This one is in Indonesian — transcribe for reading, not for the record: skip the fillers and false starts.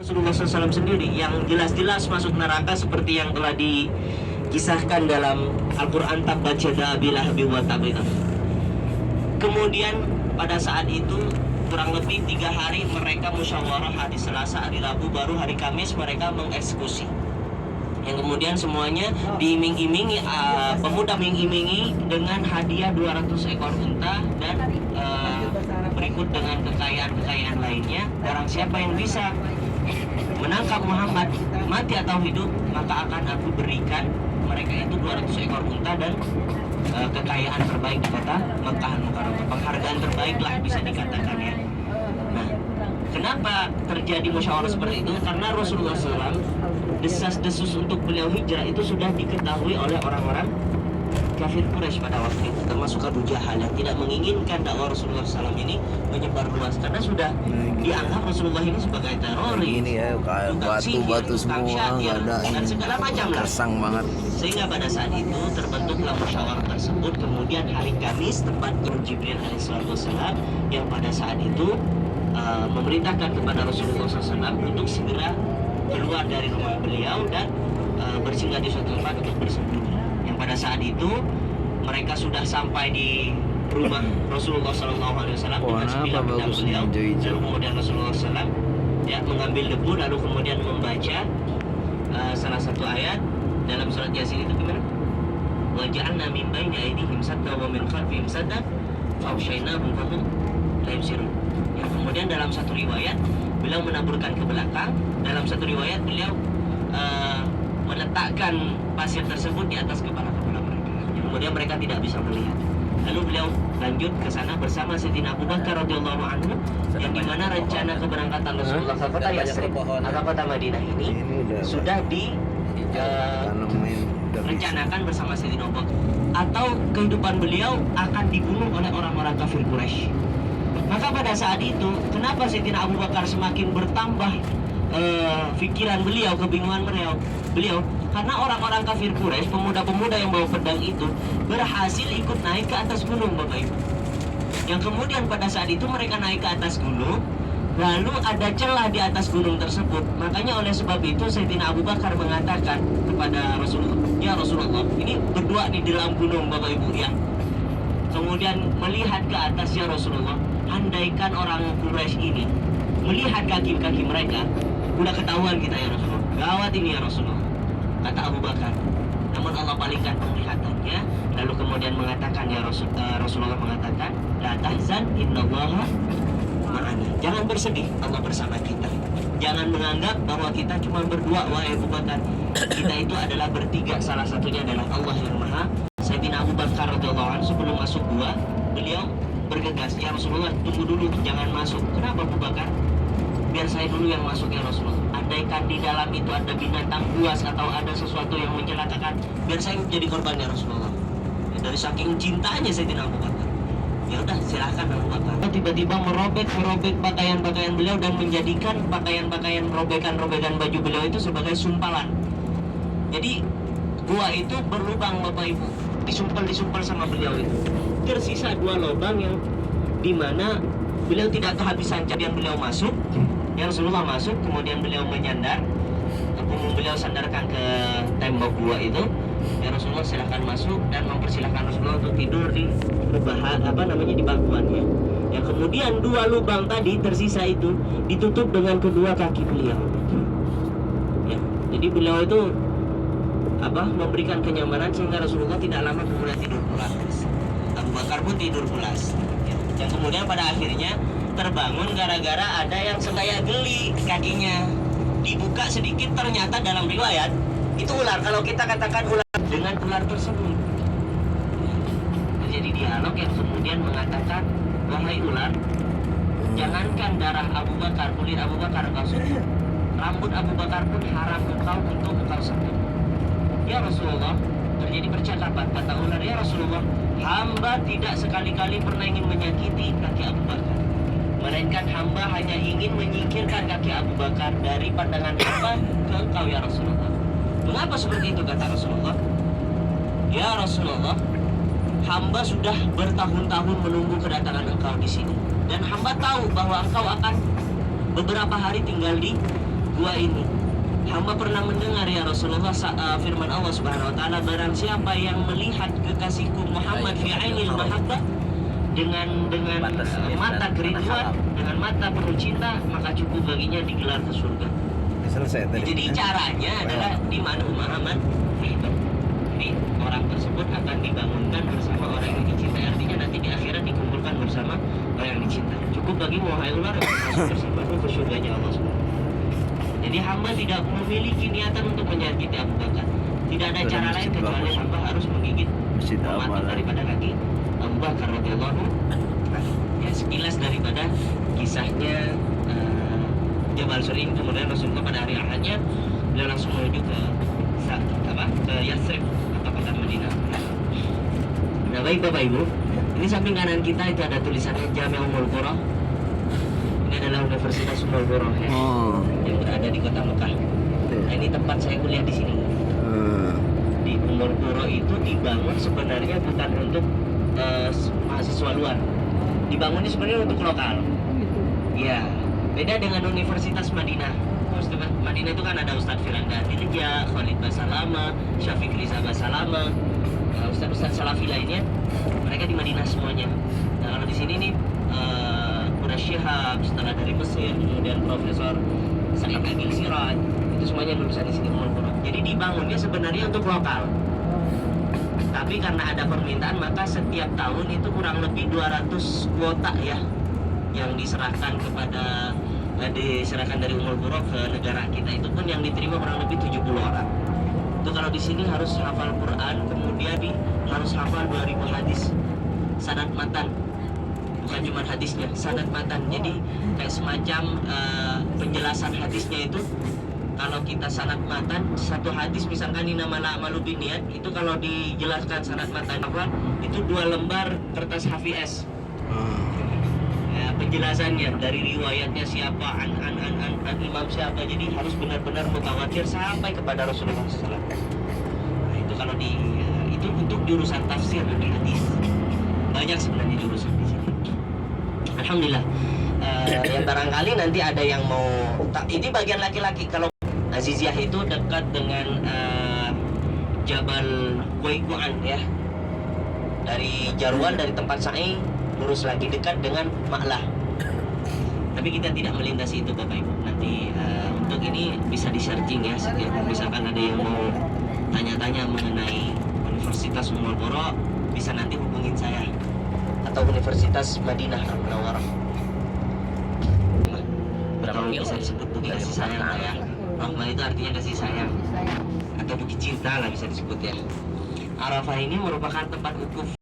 Rasulullah SAW sendiri yang jelas-jelas masuk neraka seperti yang telah dikisahkan dalam Al-Quran, tabbat yada abi lahabin wa tab. Kemudian pada saat itu kurang lebih 3 hari mereka musyawarah, hari Selasa, hari Rabu, baru hari Kamis mereka mengeksekusi. Yang kemudian semuanya diiming-imingi, pemuda mengiming-imingi dengan hadiah 200 ekor unta dan berikut dengan kekayaan-kekayaan lainnya. Barang siapa yang bisa menangkap Muhammad, mati atau hidup, maka akan aku berikan mereka itu 200 ekor unta dan kekayaan terbaik di kota Makkah Al-Mukarramah. Penghargaan terbaik lah bisa dikatakan ya. Nah, kenapa terjadi musyawarah seperti itu? Karena Rasulullah SAW desas-desus untuk beliau hijrah itu sudah diketahui oleh orang-orang kafir Quraisy pada waktu itu, termasuk Abu Jahal yang tidak menginginkan dakwah Rasulullah SAW ini menyebar luas karena sudah dianggap Rasulullah ini sebagai teroris, ini ya kayak batu-batu semua ada dan segala macam lah. Kersang banget. Sehingga pada saat itu terbentuklah musyawarah tersebut. Kemudian hari Kamis tepatnya Jibril alaihissalam yang pada saat itu memerintahkan kepada Rasulullah SAW untuk segera keluar dari rumah beliau dan bersinggah di suatu tempat untuk bersembunyi. Yang pada saat itu mereka sudah sampai di rumah Rasulullah SAW dengan 9 pedang beliau. Lalu kemudian Rasulullah SAW ya mengambil debu lalu kemudian membaca salah satu ayat dalam surat Yasin itu gimana? Wa ja'alna min baini aydihim sadda wa min khalfihim sadda fa'ushaynahum fahum la yubsirun. Yang kemudian dalam satu riwayat beliau menaburkan ke belakang, dalam satu riwayat beliau meletakkan pasir tersebut di atas kepala-kepala mereka. Kemudian mereka tidak bisa melihat. Lalu beliau lanjut ke sana bersama Sayyidina Abu Bakar radhiyallahu anhu, yang dimana rencana keberangkatan Rasulullah ke kota Yatsrib atau kota Madinah ini sudah direncanakan bersama Sayyidina Abu Bakar, atau kehidupan beliau akan dibunuh oleh orang-orang kafir Quraisy. Maka pada saat itu, kenapa Sayyidina Abu Bakar semakin bertambah pikiran beliau, kebingungan beliau, karena orang-orang kafir Quraisy, pemuda-pemuda yang bawa pedang itu berhasil ikut naik ke atas gunung, Bapak Ibu. Yang kemudian pada saat itu mereka naik ke atas gunung, lalu ada celah di atas gunung tersebut. Makanya oleh sebab itu Sayyidina Abu Bakar mengatakan kepada Rasulullah, ya Rasulullah, ini berdua di dalam gunung, Bapak Ibu ya. Kemudian melihat ke atas, ya Rasulullah, andaikan orang Quraisy ini melihat kaki-kaki mereka, udah ketahuan kita ya Rasulullah, gawat ini ya Rasulullah, kata Abu Bakar. Namun Allah palingkan penglihatannya, lalu kemudian mengatakan ya Rasulullah mengatakan, la tahzan innallaha ma'ana. Jangan bersedih, Allah bersama kita. Jangan menganggap bahwa kita cuma berdua, wahai Abu Bakar. Kita itu adalah bertiga, salah satunya adalah Allah yang Maha. Sayyidina Abu Bakar radhiyallahu anhu sebelum masuk gua, beliau bergegas, ya Rasulullah, tunggu dulu, jangan masuk. Kenapa Abu Bakar? Biar saya dulu yang masuk ya Rasulullah. Andaikan di dalam itu ada binatang buas atau ada sesuatu yang mencelakakan, biar saya jadi korban ya Rasulullah. Ya, dari saking cintanya Sayyidina Abu Bakar. Ya udah, silahkan Abu Bakar. Tiba-tiba merobek pakaian-pakaian beliau dan menjadikan pakaian-pakaian robekan baju beliau itu sebagai sumpalan. Jadi gua itu berlubang, Bapak Ibu, disumpal sama beliau itu. Tersisa 2 lubang yang dimana beliau tidak kehabisan cadian. Beliau masuk, yang Rasulullah masuk, kemudian beliau menyandar, punggung beliau sandarkan ke tembok gua itu. Ya Rasulullah silahkan masuk dan mempersilahkan Rasulullah untuk tidur di di bangkuannya. Ya kemudian 2 lubang tadi tersisa itu ditutup dengan kedua kaki beliau. Ya, jadi beliau itu memberikan kenyamanan sehingga Rasulullah tidak lama kemudian tidur pulas. Abu Bakar pun tidur pulas. Ya, yang kemudian pada akhirnya terbangun gara-gara ada yang kayak geli kakinya. Dibuka sedikit, ternyata dalam riwayat itu ular. Kalau kita katakan ular, dengan ular tersebut terjadi dialog yang kemudian mengatakan, wahai ular, jangankan darah Abu Bakar, kulit Abu Bakar engkau sentuh, rambut Abu Bakar pun haram untuk engkau sentuh. Ya Rasulullah, terjadi percakapan. Kata ular, ya Rasulullah, hamba tidak sekali-kali pernah ingin menyakiti kaki Abu Bakar, melainkan hamba hanya ingin menyingkirkan kaki Abu Bakar dari pandangan hamba ke engkau ya Rasulullah. Mengapa seperti itu, kata Rasulullah? Ya Rasulullah, hamba sudah bertahun-tahun menunggu kedatangan engkau di sini, dan hamba tahu bahwa engkau akan beberapa hari tinggal di gua ini. Hamba pernah mendengar ya Rasulullah firman Allah Subhanahu wa taala, barang siapa yang melihat kekasihku Muhammad fi ainil mahabbah, dengan mata kerinduan, dengan mata penuh cinta, maka cukup baginya digelar ke surga. Selesai tadi. Jadi caranya adalah di mana Muhammad. Jadi orang tersebut akan dibangunkan bersama orang yang dicintai. Artinya nanti di akhirat dikumpulkan bersama orang yang dicintai. Cukup bagi wahai ular yang masuk bersamaku ke surganya Allah SWT. Jadi hamba tidak memiliki niatan untuk menyakiti Abu Bakar. Tidak ada cara lain kecuali hamba harus menggigit mati daripada kaki Abu Bakar radhiyallahu anhu. Ya, sekilas daripada kisahnya Jabal Surim. Kemudian Rasulullah pada hari Ahadnya beliau langsung menuju ke Yathrib atau kota Madinah. Nah, baik Bapak Ibu, ini samping kanan kita itu ada tulisannya Jami' Ummul Qura. Ini adalah Universitas Ummul Qura ya, yang berada di kota Mekah. Nah, ini tempat saya kuliah di sini. Di Ummul Qura itu dibangun sebenarnya bukan untuk mahasiswa luar. Dibangunnya sebenarnya untuk lokal. Ya, beda dengan Universitas Madinah. Madinah itu kan ada Ustadz Firanda Dirja, Khalid Basalama, Syafiq Riza Basalama, Ustadz Salafi lainnya. Mereka di Madinah semuanya. Nah, kalau di sini nih Qura Syihab, setelah dari Mesir, kemudian Profesor Sa'id Agil Siraj, itu semuanya lulusan di sini Ummul Qura. Jadi dibangunnya sebenarnya untuk lokal. Tapi karena ada permintaan, maka setiap tahun itu kurang lebih 200 kuota ya yang diserahkan dari Ummul Qura ke negara kita. Itu pun yang diterima kurang lebih 70 orang. Itu kalau di sini harus hafal Quran, kemudian harus hafal 2000 hadis sanad matan. Bukan cuma hadisnya, sanad matan. Jadi kayak semacam penjelasan hadisnya itu. Kalau kita sanad matan satu hadis, misalkan innamal a'malu binniyat, itu kalau dijelaskan sanad matan apa? Itu 2 lembar kertas HVS. Ya, penjelasannya dari riwayatnya siapa, an imam siapa. Jadi harus benar-benar mutawatir sampai kepada Rasulullah SAW. Nah, itu kalau itu untuk jurusan tafsir dan hadis. Banyak sebenarnya jurusan di sini. Alhamdulillah. Yang barangkali nanti ada yang mau, ini bagian laki-laki. Kalau Aziziyah itu dekat dengan Jabal Quayquan ya. Dari Jarwan, dari tempat Sa'i lurus lagi dekat dengan Ma'lah. Tapi kita tidak melintasi itu Bapak Ibu. Nanti untuk ini bisa di searching ya. Setiap misalkan ada yang mau tanya-tanya mengenai Universitas Ummul Qura, bisa nanti hubungin saya. Atau Universitas Madinah Munawwarah. Atau bisa disebut bukit kasih sayang ya. Rahmah itu artinya kasih sayang atau bukit cinta lah bisa disebut ya. Arafah ini merupakan tempat wukuf